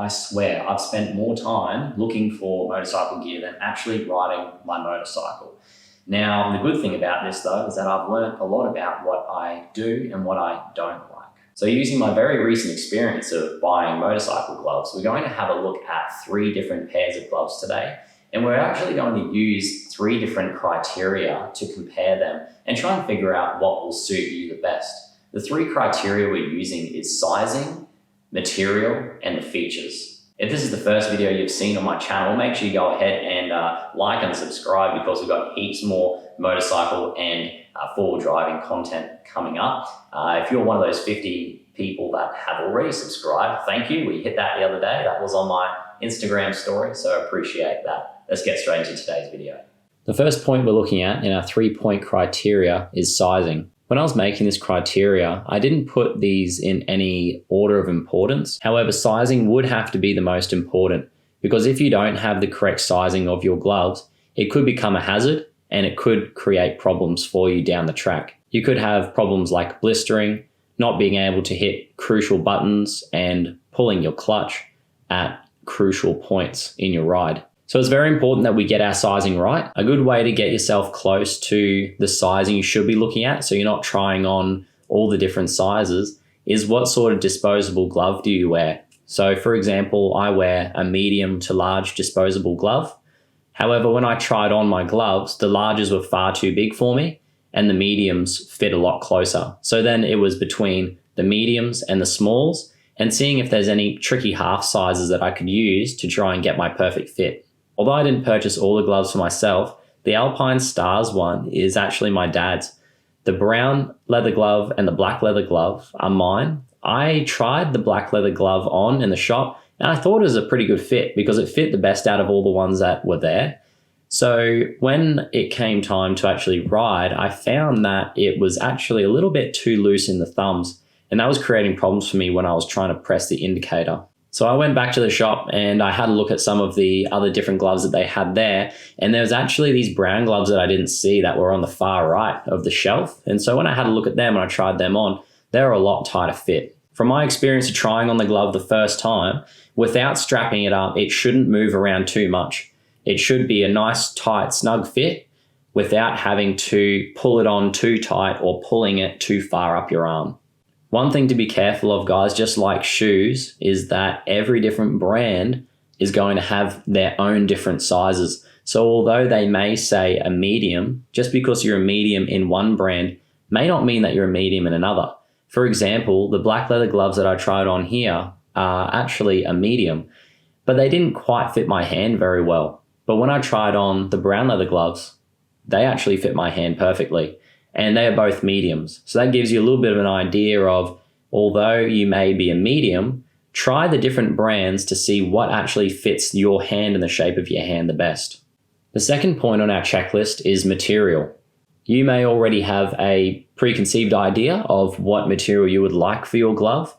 I swear I've spent more time looking for motorcycle gear than actually riding my motorcycle. Now, the good thing about this though is that I've learned a lot about what I do and what I don't like. So using my very recent experience of buying motorcycle gloves, we're going to have a look at 3 different pairs of gloves today. And we're actually going to use 3 different criteria to compare them and try and figure out what will suit you the best. The 3 criteria we're using is sizing, material, and the features. If this is the first video you've seen on my channel, make sure you go ahead and like and subscribe, because we've got heaps more motorcycle and forward driving content coming up. If you're one of those 50 people that have already subscribed, thank you. We hit that the other day. That was on my Instagram story, so I appreciate that. Let's get straight into today's video. The first point we're looking at in our 3-point criteria is sizing. When I was making this criteria, I didn't put these in any order of importance. However, sizing would have to be the most important, because if you don't have the correct sizing of your gloves, it could become a hazard and it could create problems for you down the track. You could have problems like blistering, not being able to hit crucial buttons, and pulling your clutch at crucial points in your ride. So it's very important that we get our sizing right. A good way to get yourself close to the sizing you should be looking at, so you're not trying on all the different sizes, is what sort of disposable glove do you wear? So for example, I wear a medium to large disposable glove. However, when I tried on my gloves, the larges were far too big for me and the mediums fit a lot closer. So then it was between the mediums and the smalls and seeing if there's any tricky half sizes that I could use to try and get my perfect fit. Although I didn't purchase all the gloves for myself, the Alpine Stars one is actually my dad's. The brown leather glove and the black leather glove are mine. I tried the black leather glove on in the shop and I thought it was a pretty good fit because it fit the best out of all the ones that were there. So when it came time to actually ride, I found that it was actually a little bit too loose in the thumbs, and that was creating problems for me when I was trying to press the indicator. So I went back to the shop and I had a look at some of the other different gloves that they had there, and there was actually these brown gloves that I didn't see that were on the far right of the shelf. And so when I had a look at them and I tried them on, they were a lot tighter fit. From my experience of trying on the glove the first time, without strapping it up, it shouldn't move around too much. It should be a nice, tight, snug fit without having to pull it on too tight or pulling it too far up your arm. One thing to be careful of, guys, just like shoes, is that every different brand is going to have their own different sizes. So although they may say a medium, just because you're a medium in one brand may not mean that you're a medium in another. For example, the black leather gloves that I tried on here are actually a medium, but they didn't quite fit my hand very well. But when I tried on the brown leather gloves, they actually fit my hand perfectly, and they are both mediums. So that gives you a little bit of an idea of, although you may be a medium, try the different brands to see what actually fits your hand and the shape of your hand the best. The second point on our checklist is material. You may already have a preconceived idea of what material you would like for your glove.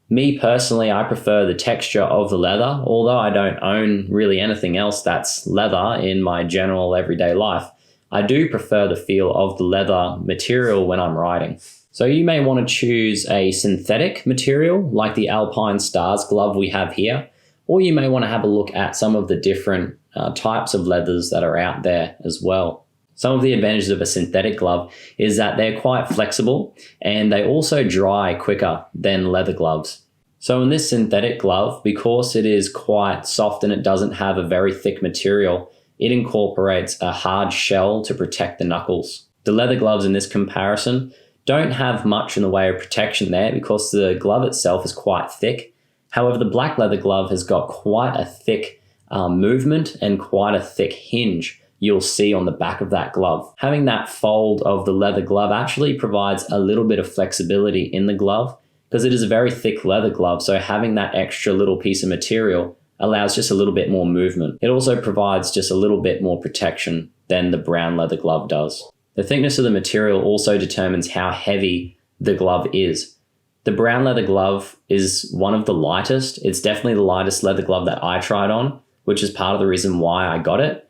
Me personally, I prefer the texture of the leather, although I don't own really anything else that's leather in my general everyday life. I do prefer the feel of the leather material when I'm riding. So you may want to choose a synthetic material like the Alpine Stars glove we have here, or you may want to have a look at some of the different types of leathers that are out there as well. Some of the advantages of a synthetic glove is that they're quite flexible and they also dry quicker than leather gloves. So in this synthetic glove, because it is quite soft and it doesn't have a very thick material, it incorporates a hard shell to protect the knuckles. The leather gloves in this comparison don't have much in the way of protection there because the glove itself is quite thick. However, the black leather glove has got quite a thick movement and quite a thick hinge you'll see on the back of that glove. Having that fold of the leather glove actually provides a little bit of flexibility in the glove because it is a very thick leather glove, so having that extra little piece of material allows just a little bit more movement. It also provides just a little bit more protection than the brown leather glove does. The thickness of the material also determines how heavy the glove is. The brown leather glove is one of the lightest. It's definitely the lightest leather glove that I tried on, which is part of the reason why I got it.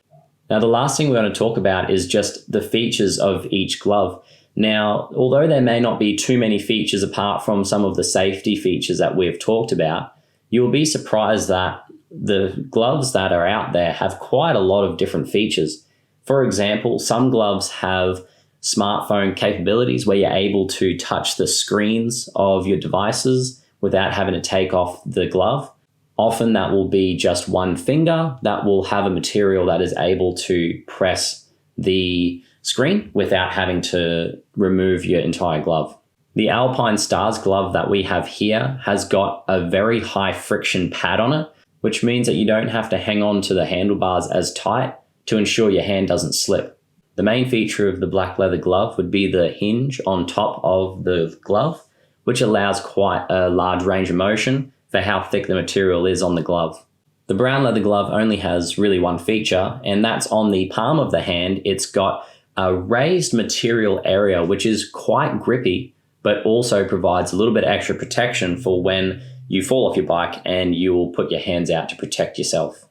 Now, the last thing we're going to talk about is just the features of each glove. Now, although there may not be too many features apart from some of the safety features that we've talked about, you'll be surprised that the gloves that are out there have quite a lot of different features. For example, some gloves have smartphone capabilities where you're able to touch the screens of your devices without having to take off the glove. Often that will be just one finger that will have a material that is able to press the screen without having to remove your entire glove. The Alpine Stars glove that we have here has got a very high friction pad on it, which means that you don't have to hang on to the handlebars as tight to ensure your hand doesn't slip. The main feature of the black leather glove would be the hinge on top of the glove, which allows quite a large range of motion for how thick the material is on the glove. The brown leather glove only has really one feature, and that's on the palm of the hand. It's got a raised material area, which is quite grippy, but also provides a little bit extra protection for when you fall off your bike and you will put your hands out to protect yourself.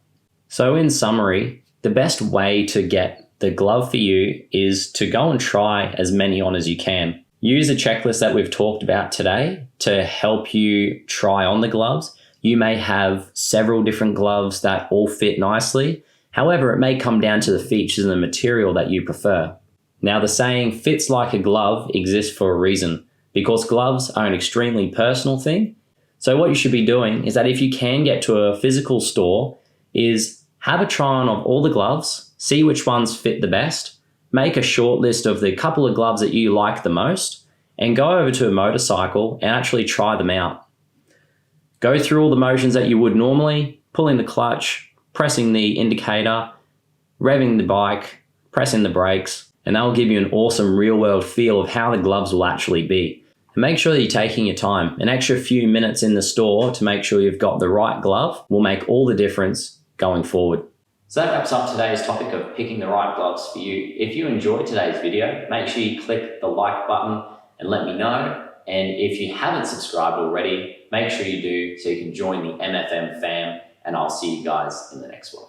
So in summary, the best way to get the glove for you is to go and try as many on as you can. Use the checklist that we've talked about today to help you try on the gloves. You may have several different gloves that all fit nicely. However, it may come down to the features and the material that you prefer. Now, the saying fits like a glove exists for a reason, because gloves are an extremely personal thing. So what you should be doing is that if you can get to a physical store, is have a try on of all the gloves, see which ones fit the best, make a short list of the couple of gloves that you like the most, and go over to a motorcycle and actually try them out. Go through all the motions that you would normally, pulling the clutch, pressing the indicator, revving the bike, pressing the brakes, and that will give you an awesome real-world feel of how the gloves will actually be. And make sure that you're taking your time. An extra few minutes in the store to make sure you've got the right glove will make all the difference going forward. So that wraps up today's topic of picking the right gloves for you. If you enjoyed today's video, make sure you click the like button and let me know. And if you haven't subscribed already, make sure you do so you can join the MFM fam, and I'll see you guys in the next one.